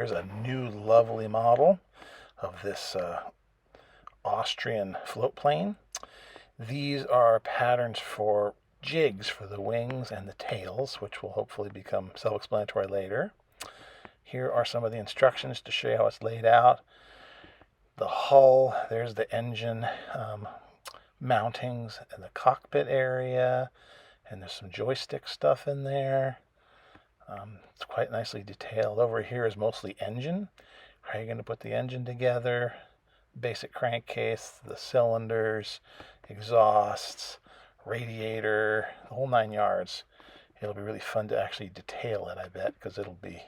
Here's a new lovely model of this Austrian float plane. These are patterns for jigs for the wings and the tails, which will hopefully become self-explanatory later. Here are some of the instructions to show you how it's laid out. The hull, there's the engine mountings and the cockpit area, and there's some joystick stuff in there. It's quite nicely detailed. Over here is mostly engine. How are you going to put the engine together? Basic crankcase, the cylinders, exhausts, radiator, the whole 9 yards. It'll be really fun to actually detail it, I bet, because it'll be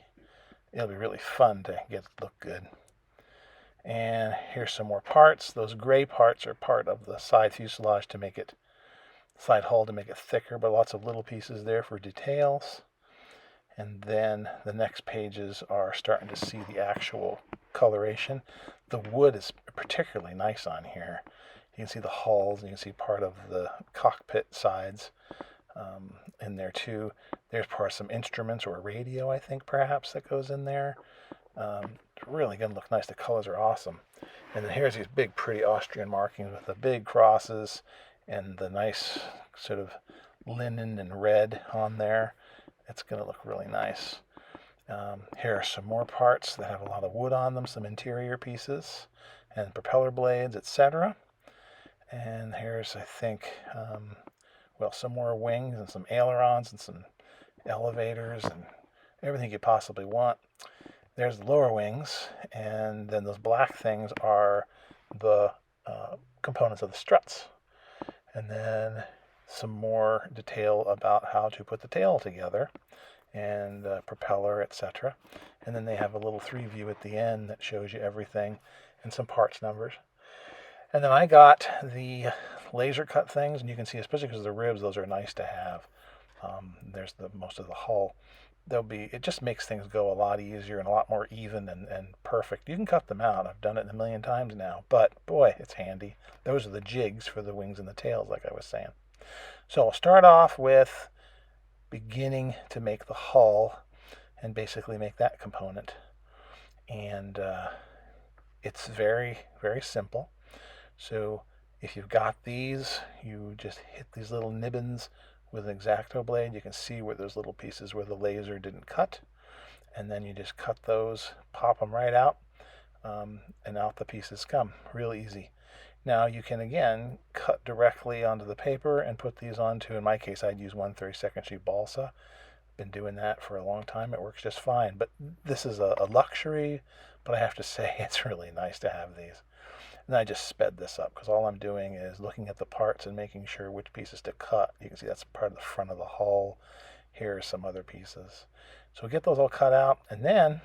really fun to get it look good. And here's some more parts. Those gray parts are part of the side fuselage to make it, side hull to make it thicker, but lots of little pieces there for details. And then the next pages are starting to see the actual coloration. The wood is particularly nice on here. You can see the hulls, and you can see part of the cockpit sides in there too. There's part of some instruments or a radio, I think, perhaps, that goes in there. It's really going to look nice. The colors are awesome. And then here's these big, pretty Austrian markings with the big crosses and the nice sort of linen and red on there. It's going to look really nice. Here are some more parts that have a lot of wood on them, some interior pieces and propeller blades, etc. And here's, I think, some more wings and some ailerons and some elevators and everything you possibly want. There's the lower wings, and then those black things are the components of the struts. And then some more detail about how to put the tail together and propeller, etc. And then they have a little 3 view at the end that shows you everything and some parts numbers. And then I got the laser cut things, and you can see, especially because of the ribs, those are nice to have. There's most of the hull. It just makes things go a lot easier and a lot more even and perfect. You can cut them out. I've done it a million times now, but boy, it's handy. Those are the jigs for the wings and the tails, like I was saying. So I'll start off with beginning to make the hull and basically make that component. And it's very, very simple. So if you've got these, you just hit these little nibbins with an X-Acto blade. You can see where those little pieces where the laser didn't cut. And then you just cut those, pop them right out, and out the pieces come. Real easy. Now you can, again, cut directly onto the paper and put these onto, in my case, I'd use 1/32 sheet balsa. Been doing that for a long time. It works just fine. But this is a luxury, but I have to say it's really nice to have these. And I just sped this up because all I'm doing is looking at the parts and making sure which pieces to cut. You can see that's part of the front of the hull. Here are some other pieces. So get those all cut out, and then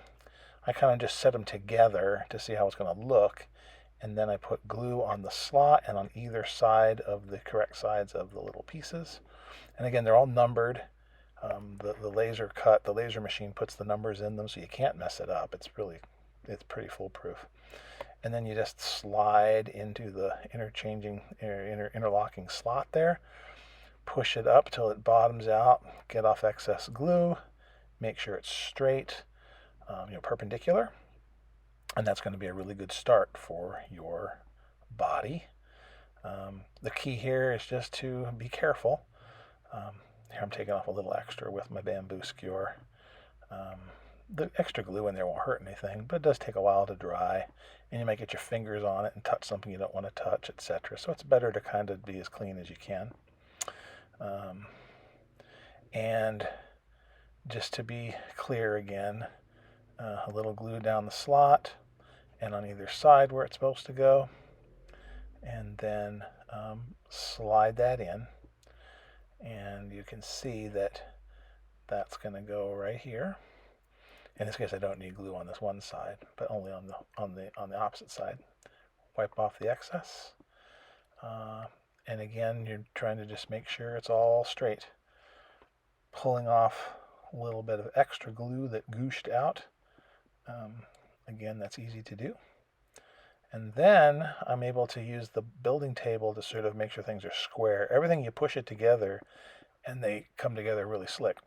I kind of just set them together to see how it's going to look. And then I put glue on the slot and on either side of the correct sides of the little pieces. And again, they're all numbered. The laser cut, the laser machine puts the numbers in them so you can't mess it up. It's pretty foolproof. And then you just slide into the interlocking slot there. Push it up till it bottoms out. Get off excess glue. Make sure it's straight, perpendicular. And that's going to be a really good start for your body. The key here is just to be careful. Here I'm taking off a little extra with my bamboo skewer. The extra glue in there won't hurt anything, but it does take a while to dry. And you might get your fingers on it and touch something you don't want to touch, etc. So it's better to kind of be as clean as you can. And just to be clear again, a little glue down the slot and on either side where it's supposed to go, and then slide that in, and you can see that that's going to go right here. In this case, I don't need glue on this one side, but only on the opposite side. Wipe off the excess, and again, you're trying to just make sure it's all straight. Pulling off a little bit of extra glue that gooshed out. Again, that's easy to do. And then I'm able to use the building table to sort of make sure things are square. Everything you push it together and they come together really slick.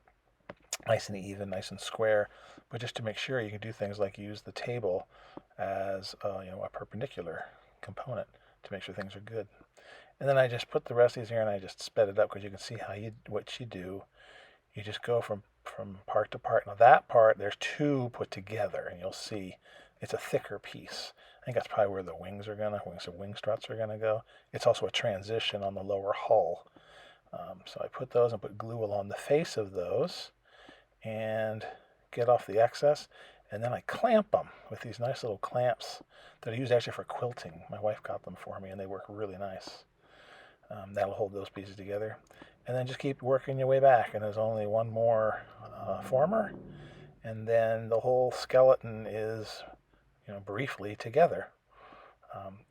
nice and even, nice and square. But just to make sure, you can do things like use the table as a perpendicular component to make sure things are good. And then I just put the rest of these here and I just sped it up because you can see what you do. You just go from part to part. Now that part, there's two put together, and you'll see it's a thicker piece. I think that's probably where the wing struts are gonna go. It's also a transition on the lower hull. So I put those and put glue along the face of those and get off the excess. And then I clamp them with these nice little clamps that I use actually for quilting. My wife got them for me and they work really nice. That'll hold those pieces together. And then just keep working your way back. And there's only one more former. And then the whole skeleton is, briefly together.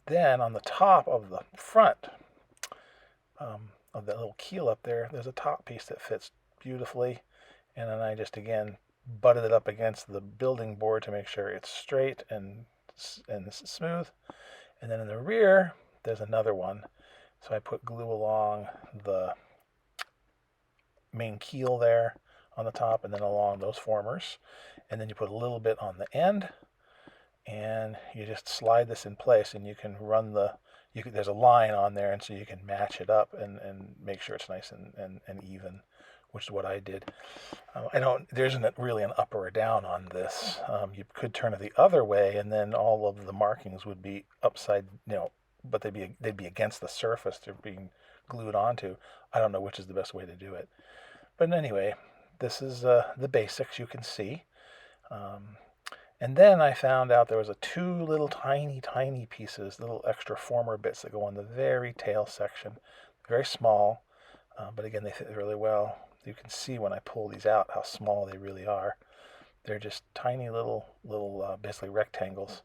Then on the top of the front of that little keel up there, there's a top piece that fits beautifully. And then I just, again, butted it up against the building board to make sure it's straight and smooth. And then in the rear, there's another one. So I put glue along the main keel there on the top and then along those formers. And then you put a little bit on the end and you just slide this in place and you can run there's a line on there and so you can match it up and make sure it's nice and even, which is what I did. There isn't really an up or a down on this. You could turn it the other way and then all of the markings would be upside, but they'd be against the surface they're being glued onto. I don't know which is the best way to do it. But anyway, this is the basics you can see. And then I found out there was two little tiny pieces, little extra former bits that go on the very tail section. Very small, but again, they fit really well. You can see when I pull these out how small they really are. They're just tiny little basically rectangles.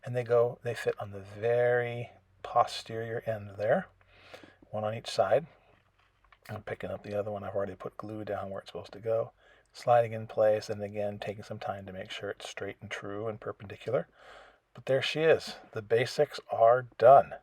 And they fit on the very posterior end there, one on each side. I'm picking up the other one. I've already put glue down where it's supposed to go, sliding in place, and again taking some time to make sure it's straight and true and perpendicular. But there she is. The basics are done.